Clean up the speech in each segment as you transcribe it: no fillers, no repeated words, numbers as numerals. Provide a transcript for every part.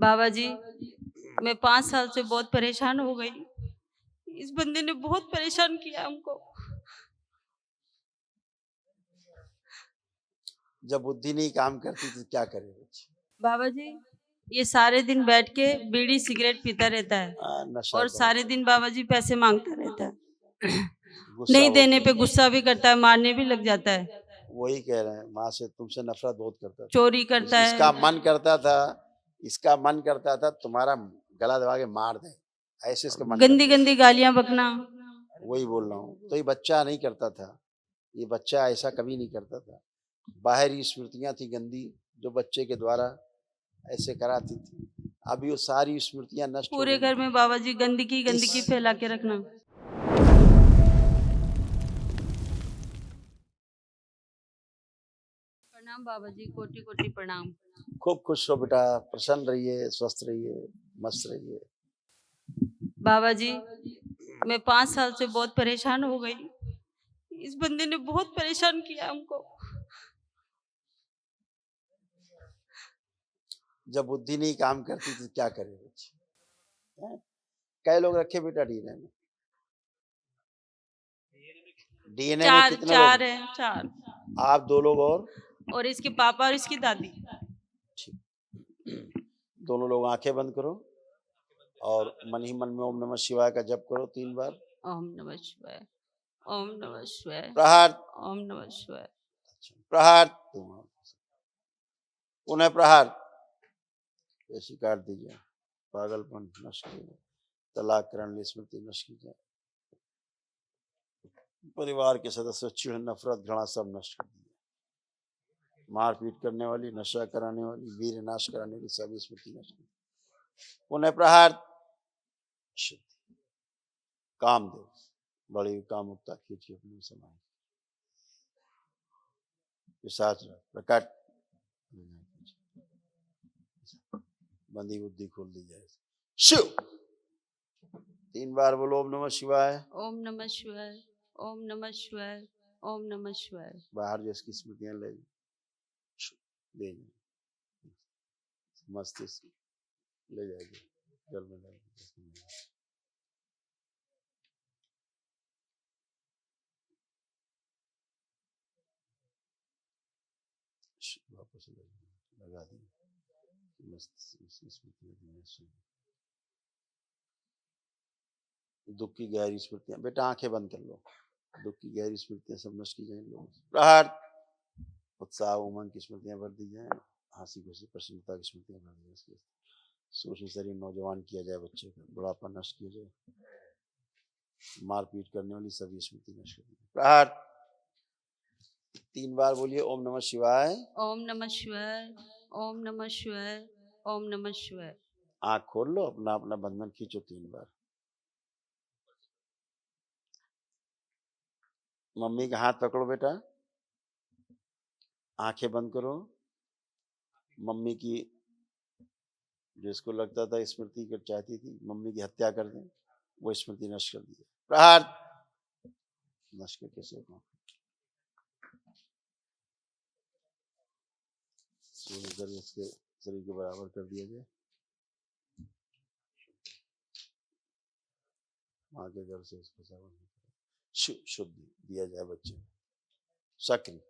बाबा जी, मैं 5 साल से बहुत परेशान हो गई। इस बंदे ने बहुत परेशान किया हमको। जब बुद्धि नहीं काम करती तो क्या करे बच्चे? बाबा जी, ये सारे दिन बैठ के बीड़ी सिगरेट पीता रहता है नशा और बहुत सारे दिन बाबा जी पैसे मांगता रहता है। गुस्सा नहीं बहुत देने पे करता गुस्सा भी करता है, मारने भी लग जाता है, है। वही कह रहे हैं, माँ से तुमसे नफरत बहुत करता था। चोरी करता इसका है। मन करता था तुम्हारा गला दबा के मार दे, ऐसे इसका मन गंदी करता गंदी गालियां बकना। था। वही बोल रहा हूँ, तो ये बच्चा नहीं करता था, ये बच्चा ऐसा कभी नहीं करता था। बाहरी स्मृतियां थी गंदी जो बच्चे के द्वारा ऐसे कराती थी। अभी वो सारी स्मृतियां नष्ट हो पूरे गई। घर में बाबा जी गंदगी गंदगी फैला के रखना। प्रणाम बाबा जी, कोटि कोटि प्रणाम। खूब खुश रहो बेटा, प्रसन्न रहिए, स्वस्थ रहिए, मस्त रहिए। बाबा जी, मैं 5 साल से बहुत परेशान हो गई। इस बंदे ने बहुत परेशान किया हमको। जब बुद्धि नहीं काम करती तो क्या करे बच्चे? हैं? कई लोग रखे बेटा डीएनए में? डीएनए में चार कितने चार लोग? है, चार। आप 2 लोग और इसके पापा और इसकी दादी। ठीक। दोनों लोग आंखें बंद करो और मन ही मन में ओम नमः शिवाय का जप करो 3 बार। ओम नमः शिवाय, ओम नमः शिवाय, प्रहार, ओम नमः शिवाय। प्रहार, पुनः प्रहार। ऐसी काट दीजिए, पागलपन नष्ट कीजिए, तलाक कराने स्मृति नष्ट कीजिए, परिवार के सदस्य चिढ़ नफरत घृणा सब नष्ट कर दीजिए, मारपीट करने वाली, नशा कराने वाली, वीर नाश कराने वाली सभी स्मृति नष्ट कीजिए। पुनः प्रहार, कामदेव, बड़ी कामुकता खींचिए अपने समाज, पिशाच प्रकट, बंदी बुद्धि खोल दी जाए। शिव 3 बार बोलो ओम नमः शिवाय। ओम नमः शिवाय, ओम नमः शिवाय, ओम नमः शिवाय। बाहर जो इसकी स्मृतियां ले मस्तिष्क ले जाएगी, जल में वापस लगा दी दुख की गहरी स्मृतियां। बेटा आंखें बंद कर लो, दुख की गहरी स्मृतियां सब नष्ट की जाएंगी। लोग प्रहार, उत्साह उमंग की स्मृतियां भर दी जाए, हंसी खुशी प्रसन्नता की स्मृतियां भर दी जाए, सूक्ष्म शरीर नौजवान किया जाए, बच्चे का बुढ़ापा नष्ट किया जाए, मारपीट करने वाली सभी स्मृति नष्ट कर दी। प्रहार 3 बार बोलिए ओम नमः शिवाय। ओम नमः शिवाय, ओम नमः शिवाय, ओम नमः शिवाय। आंख खोल लो, अपना अपना बंधन खींचो 3 बार। मम्मी का हाथ पकड़ो बेटा, आंखें बंद करो। मम्मी की जिसको लगता था स्मृति कर चाहती थी मम्मी की हत्या कर दें, वो स्मृति नष्ट कर दी। प्रहार नष्ट करके सेको, इसके शरीर के बराबर कर दिया जाए। माँ के घर से इसको शुद्ध दिया जाए बच्चे। सक्रिय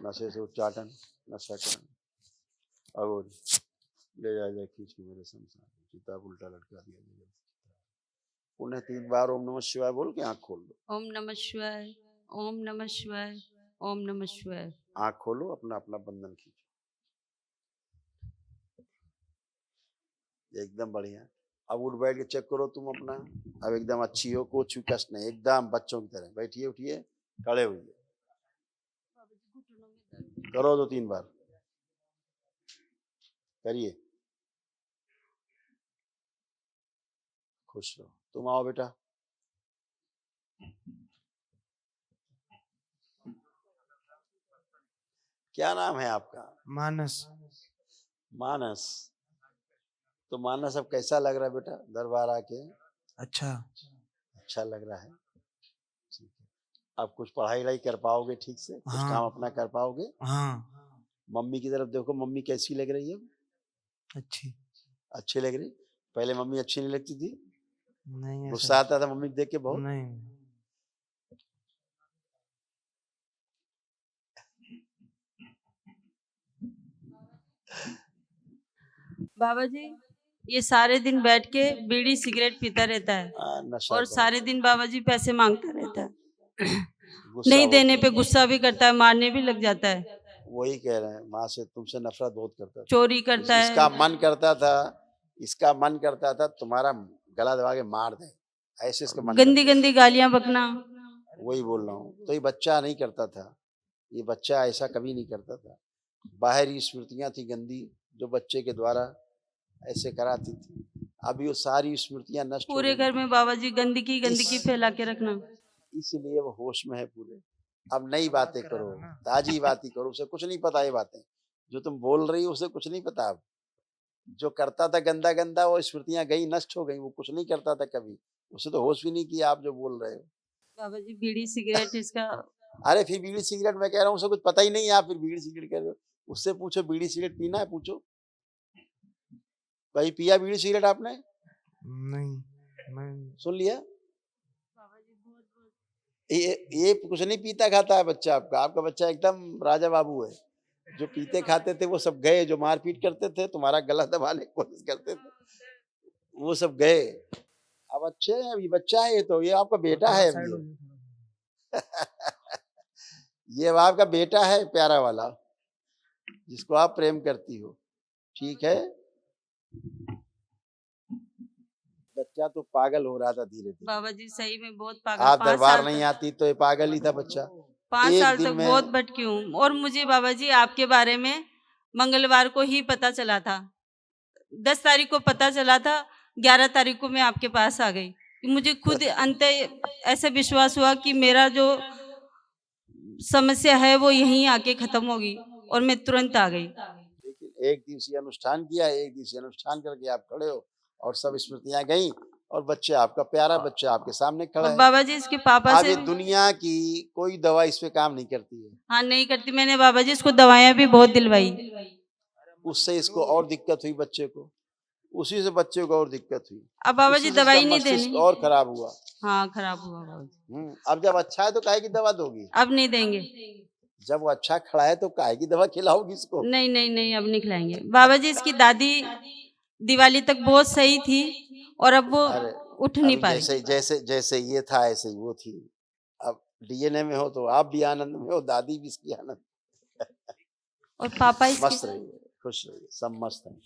नशे से उच्चाटन, नशा करण, अगोरी ले जाया जाए खींच के मेरे संसार, चिता उल्टा लटका दिया जाए। पुनः 3 बार ओम नमः शिवाय बोल के आंख खोल लो। ओम नमः शिवाय, ओम नमः शिवाय, ओम नमः शिवाय। आंख खोलो, अपना अपना बंधन खींचो, एकदम बढ़िया। अब उठ बैठ के चेक करो तुम अपना, अब एकदम अच्छी हो, कुछ कष्ट नहीं, एकदम बच्चों की तरह बैठिए, उठिए, खड़े होइए, करो 2-3 बार करिए, खुश रहो। तुम आओ बेटा, क्या नाम है आपका? मानस। मानस। तो मानस अब कैसा लग रहा है बेटा दरबार आके? अच्छा। अच्छा लग रहा है, ठीक है। अब कुछ पढ़ाई वढ़ाई कर पाओगे ठीक से? कुछ हाँ। काम अपना कर पाओगे? हाँ। मम्मी की तरफ देखो, मम्मी कैसी लग रही है? अच्छी अच्छी लग रही? पहले मम्मी अच्छी नहीं लगती थी? नहीं गुस्सा आता था मम्मी को देख के बहुत? नहीं बाबा जी ये सारे दिन बैठ के बीड़ी सिगरेट पीता रहता है नशा और बहुत सारे दिन बाबा जी पैसे मांगता रहता है। गुस्सा नहीं होता देने है। पे गुस्सा भी करता है, मारने भी लग जाता है, वही कह रहे हैं, माँ से तुमसे नफरत बहुत करता था। चोरी करता है। इसका मन करता था तुम्हारा गला दबा के मार दे, ऐसे इसका मन गंदी करता गंदी गालियां बकना। था। वही बोल रहा हूँ, तो ये बच्चा नहीं करता था, ये बच्चा ऐसा कभी नहीं करता था। बाहरी स्मृतियां थी गंदी जो बच्चे के द्वारा ऐसे कराती थी। अभी वो सारी स्मृतियां नष्ट हो पूरे गई, घर में बाबा जी गंदगी गंदगी फैला के रखना। इसीलिए वो होश में है पूरे। अब नई बातें करो, ताजी बातें करो, उसे कुछ नहीं पता ये बातें जो तुम बोल रही हो, उसे कुछ नहीं पता। अब जो करता था गंदा गंदा वो स्मृतियां गई, नष्ट हो गई, वो कुछ नहीं करता था कभी, उसे तो होश भी नहीं किया आप जो बोल रहे हो। बाबा जी बीड़ी सिगरेट इसका अरे फिर बीड़ी सिगरेट मैं कह रहा हूँ, उसे कुछ पता ही नहीं है, आप फिर बीड़ी सिगरेट कह रहे हो। उससे पूछो बीड़ी सिगरेट पीना है, पूछो भाई पिया बीड़ी सिगरेट आपने? नहीं सुन लिया? ये कुछ नहीं पीता खाता है बच्चा आपका। आपका बच्चा एकदम राजा बाबू है। जो पीते खाते थे वो सब गए, जो मारपीट करते थे, तुम्हारा गला दबाने की कोशिश करते थे, वो सब गए। अब अच्छे हैं, अभी बच्चा है, ये आपका बेटा है अभी ये अब आपका बेटा है प्यारा वाला, जिसको आप प्रेम करती हो, ठीक है? बच्चा तो पागल हो रहा था धीरे धीरे। बाबा जी सही में बहुत पागल। आप 5 दरबार साल नहीं तक आती तो ये पागल ही था बच्चा। 5 एक साल दिन तक में बहुत भटकी हूँ। और मुझे बाबा जी आपके बारे में मंगलवार को ही पता चला था। 10 तारीख को पता चला था, 11 तारीख को मैं आपके पास आ गई। मुझे खुद अंत ऐसा विश्वास हुआ कि मेरा जो समस्या है वो यहीं आके खत्म होगी, और मैं तुरंत आ गई। लेकिन एक दिवसीय अनुष्ठान किया, एक दिवसीय अनुष्ठान करके आप खड़े हो और सब स्मृतियां गई, और बच्चे आपका प्यारा बच्चा आपके सामने खड़ा और है। बाबा जी इसके पापा अब से ये भी दुनिया की कोई दवा इस पे काम नहीं करती है, हाँ नहीं करती। मैंने बाबा जी इसको दवाएं भी बहुत दिलवाई। उससे इसको और दिक्कत हुई बच्चे को, उसी से बच्चे को और दिक्कत हुई, अब बाबा जी उसी से दवाई इसका नहीं मस्तिष्क देनी। और खराब हुआ। हाँ खराब हुआ बाबा जी। अब जब अच्छा है तो काहे की दवा दोगी? अब नहीं देंगे। जब वो अच्छा खड़ा है तो काहे की दवा खिलाओगी इसको? नहीं नहीं नहीं अब नहीं खिलाएंगे। बाबा जी इसकी दादी दिवाली तक बहुत सही थी, और अब वो अरे उठ नहीं अभी पा रही। जैसे जैसे जैसे ये था ऐसे ही वो थी। अब डीएनए में हो तो आप भी आनंद में हो, दादी भी इसकी आनंद। और पापा मस्त इसके रहिए, खुश रहिए, सब मस्त है।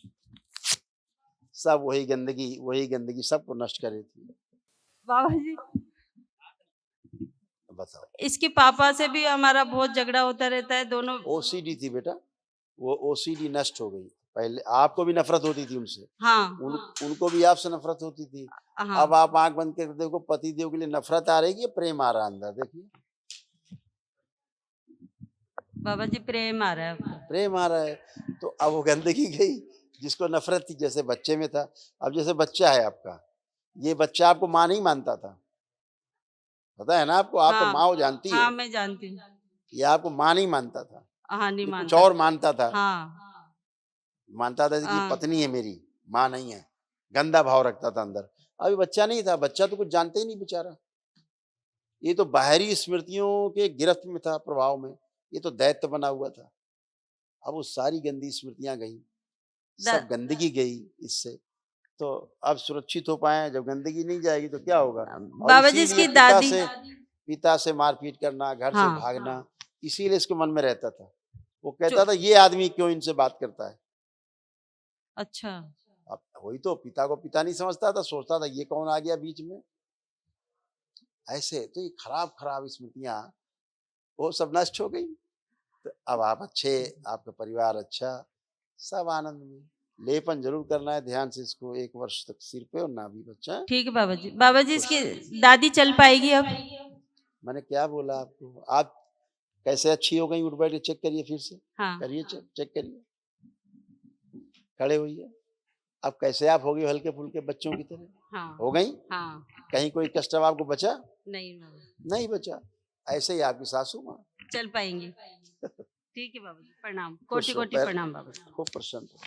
सब वही गंदगी सबको नष्ट करे थी। बाबा जी बताओ। इसके पापा से भी हमारा बहुत झगड़ा होता रहता है। दोनों ओसीडी थी बेटा, वो ओसीडी नष्ट हो गई। पहले आपको भी नफरत होती थी उनसे, हाँ उनको भी आपसे नफरत होती थी। हाँ अब आप आंख बंद करके देखो, पति देव के लिए नफरत आ रही है, प्रेम आ रहा है अंदर, देखिए बाबा जी प्रेम आ रहा है आपको। प्रेम आ रहा है। तो अब वो गंदगी गई, जिसको नफरत थी जैसे बच्चे में था। अब जैसे बच्चा है आपका, ये बच्चा आपको माँ नहीं मानता था, पता है ना आपको? आप तो हाँ माँ हो, जानती हाँ हो। मैं जानती हूँ। ये आपको माँ नहीं मानता था, हाँ नहीं ये कुछ मानता। और मानता था। हाँ मानता था कि ये हाँ पत्नी है मेरी, माँ नहीं है। गंदा भाव रखता था अंदर। अभी बच्चा नहीं था, बच्चा तो कुछ जानते ही नहीं बेचारा। ये तो बाहरी स्मृतियों के गिरफ्त में था, प्रभाव में। ये तो दैत्य बना हुआ था। अब वो सारी गंदी स्मृतियां गई, सब गंदगी गई इससे। तो अब सुरक्षित हो पाए। जब गंदगी नहीं जाएगी तो क्या होगा? और बाबा जी इसीलिए इसकी दादी पिता से मारपीट करना, घर से हाँ भागना, इसीलिए इसके मन में रहता था। वो जो कहता था ये आदमी क्यों इनसे बात करता है। अच्छा अब वही तो, पिता को पिता नहीं समझता था, सोचता था ये कौन आ गया बीच में। ऐसे तो ये खराब खराब स्मृतियां वो सब नष्ट हो गई। तो अब आप अच्छे, आपका परिवार अच्छा, सब आनंद में। लेपन जरूर करना है ध्यान से इसको, 1 वर्ष तक सिर पे, और ना भी बच्चा। ठीक है बाबा जी। बाबा जी इसकी दादी चल पाएगी अब? मैंने क्या बोला आपको? आप कैसे अच्छी हो गई? उठ बैठ के चेक करिए, फिर से हाँ करिए, चेक करिए, खड़े होइए। अब कैसे आप हो गए हल्के फुल्के बच्चों की तरह हाँ हो गई? हाँ कहीं कोई कष्ट अब आपको बचा? नहीं बाबा नहीं बचा। ऐसे ही आपकी सासू माँ चल पाएंगे। ठीक है बाबा जी, प्रणाम, खुश कोटि हो, कोटि पैर- प्रणाम बाबा जी। खूब प्रसन्न हो।